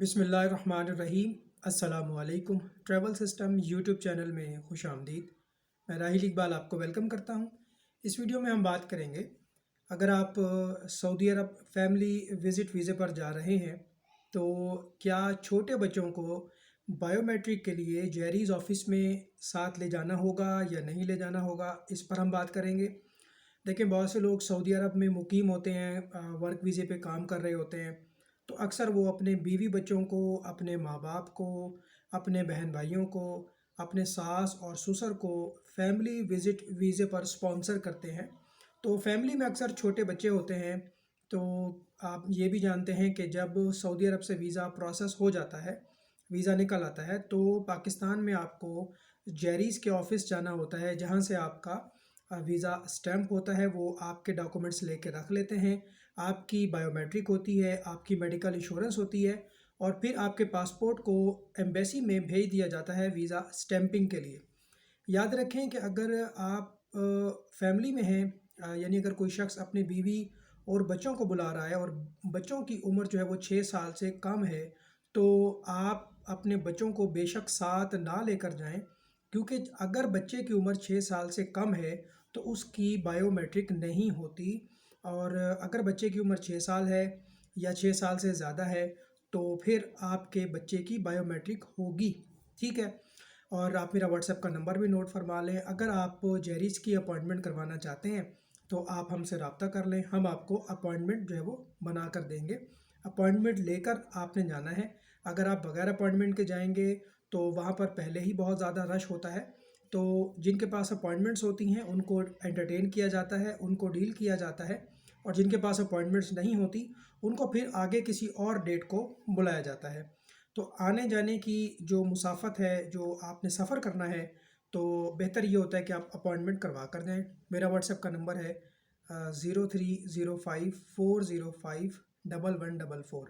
बिस्मिल्लाहिर्रहमानिर्रहीम। अस्सलामुअलैकुम। Travel system YouTube channel में खुश आमदीद। मैं राहिल इकबाल आपको वेलकम करता हूं। इस वीडियो में हम बात करेंगे, अगर आप सऊदी अरब फैमिली विज़िट वीज़े पर जा रहे हैं तो क्या छोटे बच्चों को बायोमेट्रिक के लिए जैरीज़ ऑफिस में साथ ले जाना होगा या नहीं ले जाना होगा, इस पर हम बात करेंगे। देखिए, बहुत से लोग सऊदी अरब में मुकीम होते हैं, वर्क वीज़े पे काम कर रहे होते हैं, तो अक्सर वो अपने बीवी बच्चों को, अपने माँ बाप को, अपने बहन भाइयों को, अपने सास और ससुर को फैमिली विज़िट वीज़े पर स्पॉन्सर करते हैं। तो फैमिली में अक्सर छोटे बच्चे होते हैं। तो आप ये भी जानते हैं कि जब सऊदी अरब से वीज़ा प्रोसेस हो जाता है, वीज़ा निकल आता है, तो पाकिस्तान में आपको जैरीज़ के ऑफ़िस जाना होता है, जहाँ से आपका वीज़ा स्टैम्प होता है। वो आपके डॉक्यूमेंट्स लेके रख लेते हैं, आपकी बायोमेट्रिक होती है, आपकी मेडिकल इंश्योरेंस होती है, और फिर आपके पासपोर्ट को एम्बेसी में भेज दिया जाता है वीज़ा स्टैंपिंग के लिए। याद रखें कि अगर आप फैमिली में हैं, यानी अगर कोई शख्स अपनी बीवी और बच्चों को बुला रहा है और बच्चों की उम्र जो है वो 6 साल से कम है, तो आप अपने बच्चों को बेशक साथ ना लेकर जाएं, क्योंकि अगर बच्चे की उम्र 6 साल से कम है तो उसकी बायोमेट्रिक नहीं होती। और अगर बच्चे की उम्र 6 साल है या 6 साल से ज़्यादा है तो फिर आपके बच्चे की बायोमेट्रिक होगी। ठीक है। और आप मेरा व्हाट्सएप का नंबर भी नोट फरमा लें। अगर आप जेरिस की अपॉइंटमेंट करवाना चाहते हैं तो आप हमसे रब्ता कर लें, हम आपको अपॉइंटमेंट जो है वो बना कर देंगे। अपॉइंटमेंट लेकर आपने जाना है। अगर आप बगैर अपॉइंटमेंट के जाएंगे तो वहाँ पर पहले ही बहुत ज़्यादा रश होता है। तो जिनके पास अपॉइंटमेंट्स होती हैं उनको एंटरटेन किया जाता है, उनको डील किया जाता है, और जिनके पास अपॉइंटमेंट्स नहीं होती उनको फिर आगे किसी और डेट को बुलाया जाता है। तो आने जाने की जो मुसाफत है, जो आपने सफ़र करना है, तो बेहतर ये होता है कि आप अपॉइंटमेंट करवा कर जाएँ। मेरा व्हाट्सएप का नंबर है 0305 405 1144,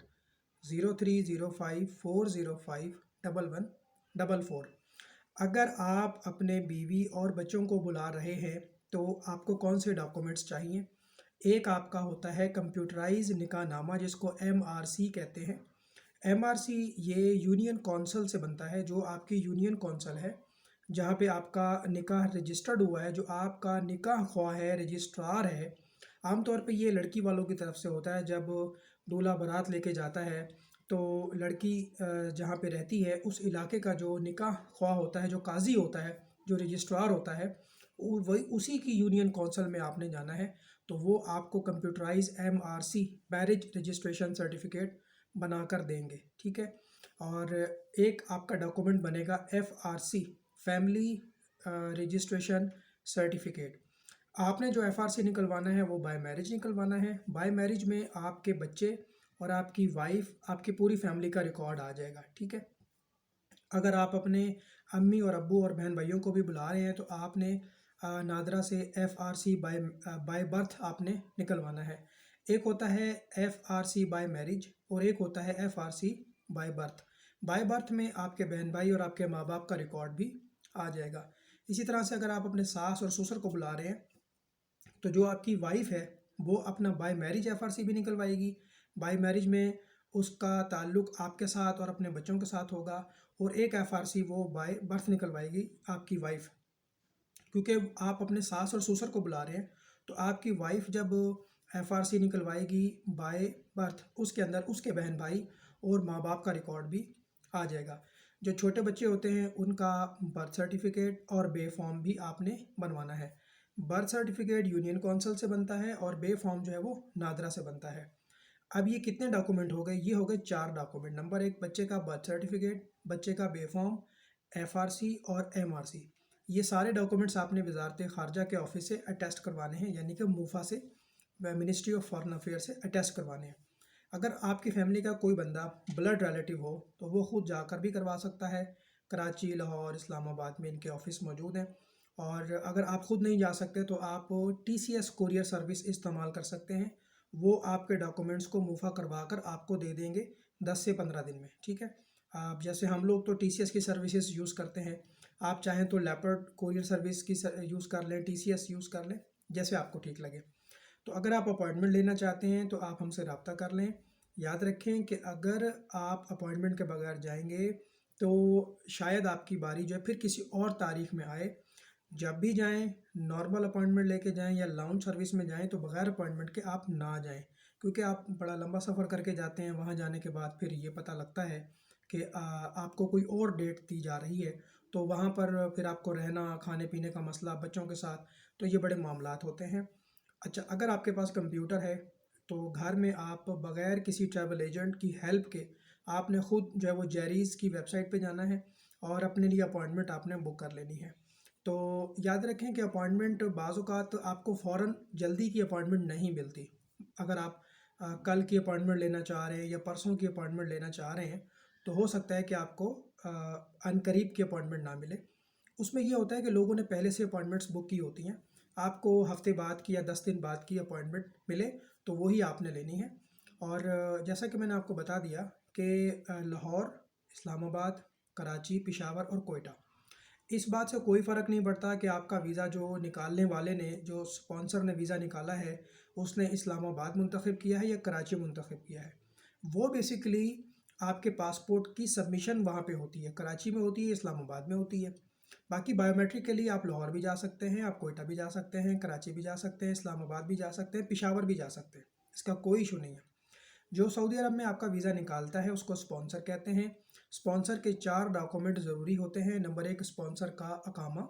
0305 405 1144। अगर आप अपने बीवी और बच्चों को बुला रहे हैं तो आपको कौन से डॉक्यूमेंट्स चाहिए? एक आपका होता है कंप्यूटराइज निकाहनामा, जिसको MRC कहते हैं। MRC ये यूनियन कौंसल से बनता है, जो आपकी यूनियन कौंसल है जहाँ पे आपका निकाह रजिस्टर्ड हुआ है, जो आपका निकाह ख्वाह है, रजिस्ट्रार है। आमतौर पे ये लड़की वालों की तरफ से होता है। जब दूल्हा बारात लेके जाता है तो लड़की जहाँ पे रहती है उस इलाके का जो निकाह ख्वाह होता है, जो काजी होता है, जो रजिस्ट्रार होता है, वही उसी की यूनियन कौंसल में आपने जाना है। तो वो आपको computerise MRC marriage registration certificate बना कर देंगे। ठीक है। और एक आपका डॉक्यूमेंट बनेगा FRC फैमिली रजिस्ट्रेशन सर्टिफिकेट। आपने जो FRC निकलवाना है वो बाय मैरिज निकलवाना है। बाय मैरिज में आपके बच्चे और आपकी वाइफ, आपकी पूरी फैमिली का रिकॉर्ड आ जाएगा। ठीक है। अगर आप अपने अम्मी और अब्बू और बहन भाइयों को भी बुला रहे हैं तो आपने नादरा से FRC बाय बाय बर्थ आपने निकलवाना है। एक होता है FRC बाय मैरिज और एक होता है FRC by birth. By birth में आपके बहन भाई और आपके माँ बाप का रिकॉर्ड भी आ जाएगा। इसी तरह से अगर आप अपने सास और ससुर को बुला रहे हैं तो जो आपकी वाइफ है वो अपना बाय मैरिज FRC भी निकलवाएगी। बाय मैरिज में उसका ताल्लुक आपके साथ और अपने बच्चों के साथ होगा। और एक FRC वो बाय बर्थ निकलवाएगी आपकी वाइफ, क्योंकि आप अपने सास और ससुर को बुला रहे हैं। तो आपकी वाइफ जब FRC निकलवाएगी बाय बर्थ, उसके अंदर उसके बहन भाई और माँ बाप का रिकॉर्ड भी आ जाएगा। जो छोटे बच्चे होते हैं उनका बर्थ सर्टिफिकेट और बे फॉर्म भी आपने बनवाना है। बर्थ सर्टिफिकेट यूनियन कौंसिल से बनता है और बे फॉर्म जो है वो नादरा से बनता है। अब ये कितने डॉक्यूमेंट हो गए? ये हो गए 4 डॉक्यूमेंट। नंबर 1 बच्चे का बर्थ सर्टिफिकेट, बच्चे का बे फॉर्म, FRC और MRC। ये सारे डॉक्यूमेंट्स आपने वजारत खारजा के ऑफिस से अटेस्ट करवाने हैं, यानी कि मूफा से, मिनिस्ट्री ऑफ फॉरेन अफेयर से अटेस्ट करवाने हैं। अगर आपकी फैमिली का कोई बंदा ब्लड रिलेटिव हो तो वो खुद जाकर भी करवा सकता है। कराची, लाहौर, इस्लामाबाद में इनके ऑफिस मौजूद हैं। और अगर आप खुद नहीं जा सकते तो आप TCS कोरियर सर्विस इस्तेमाल कर सकते हैं। वो आपके डॉक्यूमेंट्स को मूफा करवा कर आपको दे देंगे 10 से 15 दिन में। ठीक है। आप जैसे हम लोग तो TCS की सर्विसेज यूज़ करते हैं, आप चाहें तो लेपर्ड कोरियर सर्विस की यूज़ कर लें, TCS यूज़ कर लें, जैसे आपको ठीक लगे। तो अगर आप अपॉइंटमेंट लेना चाहते हैं तो आप हमसे रब्ता कर लें, याद रखें कि अगर आप अपॉइंटमेंट के बगैर जाएंगे तो शायद आपकी बारी जो है फिर किसी और तारीख में आए। जब भी जाएं नॉर्मल अपॉइंटमेंट लेके जाएं या लाउंज सर्विस में जाएं तो बगैर अपॉइंटमेंट के आप ना जाएं, क्योंकि आप बड़ा लंबा सफ़र करके जाते हैं। वहाँ जाने के बाद फिर ये पता लगता है कि आपको कोई और डेट दी जा रही है, तो वहाँ पर फिर आपको रहना खाने पीने का मसला बच्चों के साथ, तो ये बड़े मामलात होते हैं। अच्छा, अगर आपके पास कंप्यूटर है तो घर में आप बगैर किसी ट्रैवल एजेंट की हेल्प के आपने ख़ुद जो है वो जेरीज़ की वेबसाइट पे जाना है और अपने लिए अपॉइंटमेंट आपने बुक कर लेनी है। तो याद रखें कि अपॉइंटमेंट बाज़ औक़ात आपको फ़ौरन जल्दी की अपॉइंटमेंट नहीं मिलती। अगर आप कल की अपॉइंटमेंट लेना चाह रहे हैं या परसों की अपॉइंटमेंट लेना चाह रहे हैं तो हो सकता है कि आपको अनकरीब की अपॉइंटमेंट ना मिले। उसमें ये होता है कि लोगों ने पहले से अपॉइंटमेंट्स बुक की होती हैं, आपको हफ्ते बाद की या 10 दिन बाद की अपॉइंटमेंट मिले तो वही आपने लेनी है। और जैसा कि मैंने आपको बता दिया कि लाहौर, इस्लामाबाद, कराची, पेशावर और कोयटा, इस बात से कोई फ़र्क नहीं पड़ता कि आपका वीज़ा जो निकालने वाले ने, जो स्पॉन्सर ने वीज़ा निकाला है, उसने इस्लामाबाद मुंतखब किया है या कराची मुंतखब किया है। वो बेसिकली आपके पासपोर्ट की सबमिशन वहाँ पे होती है, कराची में होती है, इस्लामाबाद में होती है। बाकी बायोमेट्रिक के लिए आप लाहौर भी जा सकते हैं, आप कोयटा भी जा सकते हैं, कराची भी जा सकते हैं, इस्लामाबाद भी जा सकते हैं, पेशावर भी जा सकते हैं। इसका कोई इशू नहीं है। जो सऊदी अरब में आपका वीज़ा निकालता है उसको स्पॉन्सर कहते हैं। स्पॉन्सर के 4 डॉक्यूमेंट ज़रूरी होते हैं। नंबर 1 स्पॉन्सर का अकामा,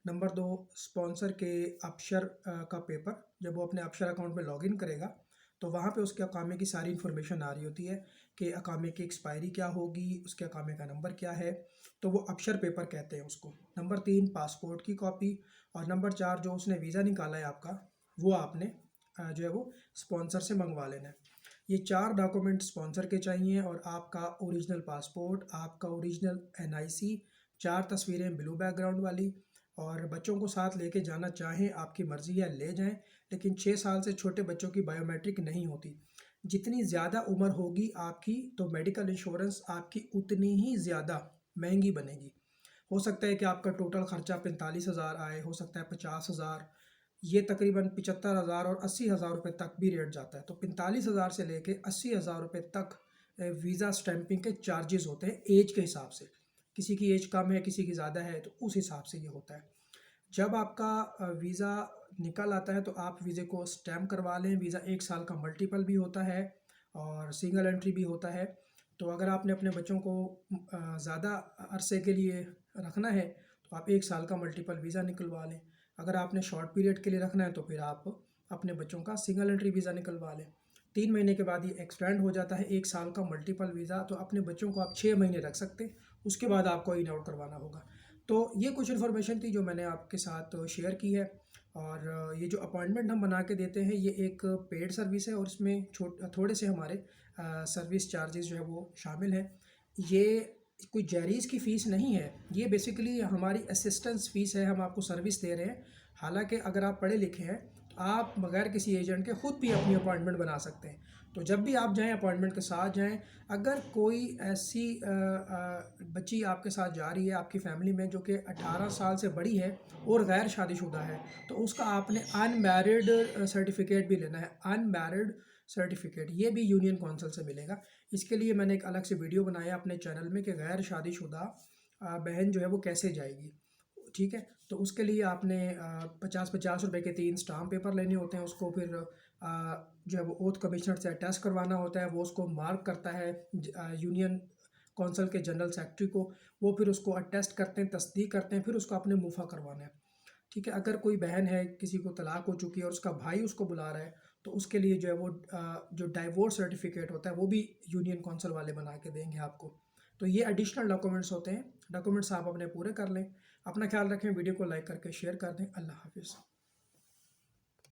नंबर 2 स्पॉन्सर के अपशर का पेपर। जब वो अपने अपशर अकाउंट में लॉगिन करेगा तो वहाँ पे उसके अकामे की सारी इन्फॉर्मेशन आ रही होती है कि अकामे की एक्सपायरी क्या होगी, उसके अकामे का नंबर क्या है, तो वो अपशर पेपर कहते हैं उसको। नंबर 3 पासपोर्ट की कॉपी, और नंबर 4 जो उसने वीज़ा निकाला है आपका, वो आपने जो है वो स्पॉन्सर से मंगवा लेना है। ये 4 डॉक्यूमेंट स्पॉन्सर के चाहिए और आपका ओरिजिनल पासपोर्ट, आपका ओरिजिनल एनआईसी, 4 तस्वीरें ब्लू बैकग्राउंड वाली, और बच्चों को साथ लेके जाना चाहें आपकी मर्ज़ी है ले जाएं, लेकिन 6 साल से छोटे बच्चों की बायोमेट्रिक नहीं होती। जितनी ज़्यादा उम्र होगी आपकी तो मेडिकल इंश्योरेंस आपकी उतनी ही ज़्यादा महंगी बनेगी। हो सकता है कि आपका टोटल ख़र्चा 45,000 आए, हो सकता है 50,000, ये तकरीबन 75,000 और 80,000 रुपये तक भी रेट जाता है। तो 45,000 से लेके 80,000 रुपये तक वीज़ा स्टैंपिंग के चार्जेस होते हैं एज के हिसाब से। किसी की एज कम है, किसी की ज़्यादा है, तो उस हिसाब से ये होता है। जब आपका वीज़ा निकल आता है तो आप वीज़े को स्टैम्प करवा लें। वीज़ा 1 साल का मल्टीपल भी होता है और सिंगल एंट्री भी होता है। तो अगर आपने अपने बच्चों को ज़्यादा अरसे के लिए रखना है तो आप 1 साल का मल्टीपल वीज़ा निकलवा लें। अगर आपने शॉर्ट पीरियड के लिए रखना है तो फिर आप अपने बच्चों का सिंगल एंट्री वीज़ा निकलवा लें। 3 महीने के बाद ये एक्सटेंड हो जाता है 1 साल का मल्टीपल वीज़ा, तो अपने बच्चों को आप 6 महीने रख सकते हैं, उसके बाद आपको इन आउट करवाना होगा। तो ये कुछ इन्फॉर्मेशन थी जो मैंने आपके साथ शेयर की है। और ये जो अपॉइंटमेंट हम बना के देते हैं ये एक पेड सर्विस है और इसमें थोड़े से हमारे सर्विस चार्जेस जो है वो शामिल हैं। ये कोई जैरीज़ की फ़ीस नहीं है, ये बेसिकली हमारी असिस्टेंस फ़ीस है, हम आपको सर्विस दे रहे हैं। हालांकि अगर आप पढ़े लिखे हैं तो आप बगैर किसी एजेंट के ख़ुद भी अपनी अपॉइंटमेंट बना सकते हैं। तो जब भी आप जाएं अपॉइंटमेंट के साथ जाएं। अगर कोई ऐसी बच्ची आपके साथ जा रही है आपकी फ़ैमिली में जो कि 18 साल से बड़ी है और गैर शादीशुदा है, तो उसका आपने अनमैरिड सर्टिफिकेट भी लेना है। अनमैरिड सर्टिफिकेट ये भी यूनियन कौंसिल से मिलेगा। इसके लिए मैंने एक अलग से वीडियो बनाया अपने चैनल में कि गैर शादीशुदा बहन जो है वो कैसे जाएगी, ठीक है। तो उसके लिए आपने 50-50 रुपये के 3 स्टाम्प पेपर लेने होते हैं। उसको फिर जो है वो ओथ कमिश्नर से अटेस्ट करवाना होता है, वो उसको मार्क करता है यूनियन कौंसिल के जनरल सेक्रेटरी को, वो फिर उसको अटेस्ट करते हैं, तस्दीक करते हैं, फिर उसको अपने मुफा करवाना है, ठीक है। अगर कोई बहन है, किसी को तलाक हो चुकी है और उसका भाई उसको बुला रहा है तो उसके लिए जो है वो जो डाइवोर्स सर्टिफिकेट होता है वो भी यूनियन कौंसिल वाले बना के देंगे आपको। तो ये एडिशनल डॉक्यूमेंट्स होते हैं। डॉक्यूमेंट्स आप अपने पूरे कर लें। अपना ख्याल रखें, वीडियो को लाइक करके शेयर कर दें। अल्लाह हाफिज़।